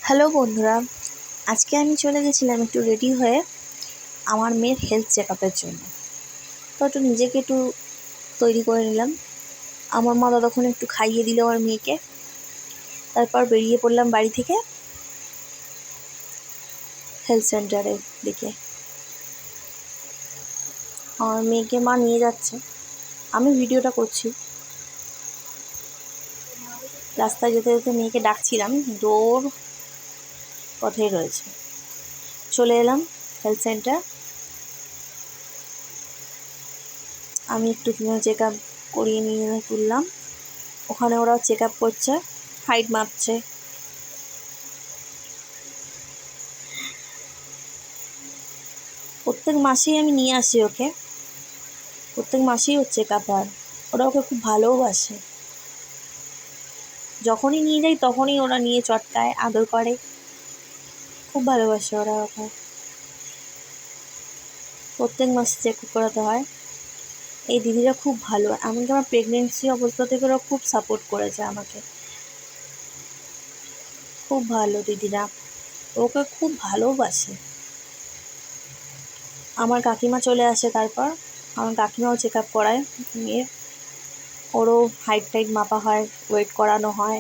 Hello বন্ধুরা, আজকে আমি চলে গেছিলাম একটু রেডি হয়ে আমার মেয়ের হেলথ চেকআপের জন্য। তো একটু নিজেকে একটু তৈরি করে নিলাম। আমার মা ততক্ষণ একটু খাইয়ে দিল আমার মেয়েকে। তারপর বেরিয়ে পড়লাম বাড়ি থেকে হেলথ সেন্টারের দিকে। আমার মেয়েকে মা নিয়ে যাচ্ছে, আমি ভিডিওটা করছি। রাস্তায় যেতে যেতে মেয়েকে ডাকছিলাম, কিন্তু ওর পথেই রয়েছে। চলে এলাম হেলথ সেন্টার। আমি একটু চেকআপ করিয়ে নিয়ে তুললাম। ওখানে ওরা চেকআপ করছে, হাইট মাপছে। প্রত্যেক মাসেই আমি নিয়ে আসি ওকে, প্রত্যেক মাসেই ওর চেকআপ হয়। ওরা ওকে খুব ভালোবাসে, যখনই নিয়ে যাই তখনই ওরা নিয়ে চটকায়, আদর করে, খুব ভালোবাসে ওরা ওকে। প্রত্যেক মাসে চেকআপ করাতে হয়। এই দিদিরা খুব ভালো, এমনকি আমার প্রেগনেন্সি অবস্থা থেকে ওরা খুব সাপোর্ট করেছে আমাকে। খুব ভালো দিদিরা, ওকে খুব ভালোবাসে। আমার কাকিমা চলে আসে, তারপর আমার কাকিমাও চেকআপ করায় মেয়ের। ওরও হাইট টাইট মাপা হয়, ওয়েট করানো হয়।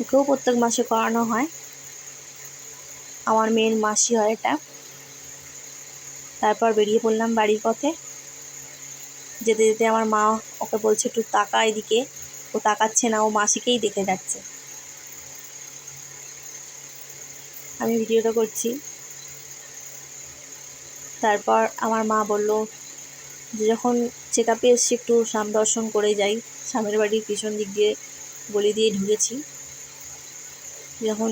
ওকেও প্রত্যেক মাসে করানো হয়। আমার মেয়ের মাসি হয় এটা। তারপর বেরিয়ে পড়লাম বাড়ির পথে। যেতে যেতে আমার মা ওকে বলছে একটু তাকা এদিকে, ও তাকাচ্ছে না, ও মাসিকেই দেখে যাচ্ছে। আমি ভিডিওটা করছি। তারপর আমার মা বলল যে যখন চেক আপে এসছি একটু সাম দর্শন করে যাই। স্বামীর বাড়ির পিছন দিক দিয়ে গলি দিয়ে ঢুকেছি, যখন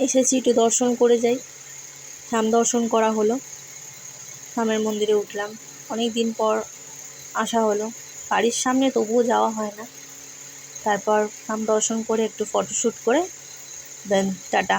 এসেছি একটু দর্শন করে যাই। সাম দর্শন করা হলো, স্বামীর মন্দিরে উঠলাম। অনেক দিন পর আসা হলো, বাড়ির সামনে তবুও যাওয়া হয় না। তারপর সাম দর্শন করে একটু ফটোশ্যুট করে দেন টাটা।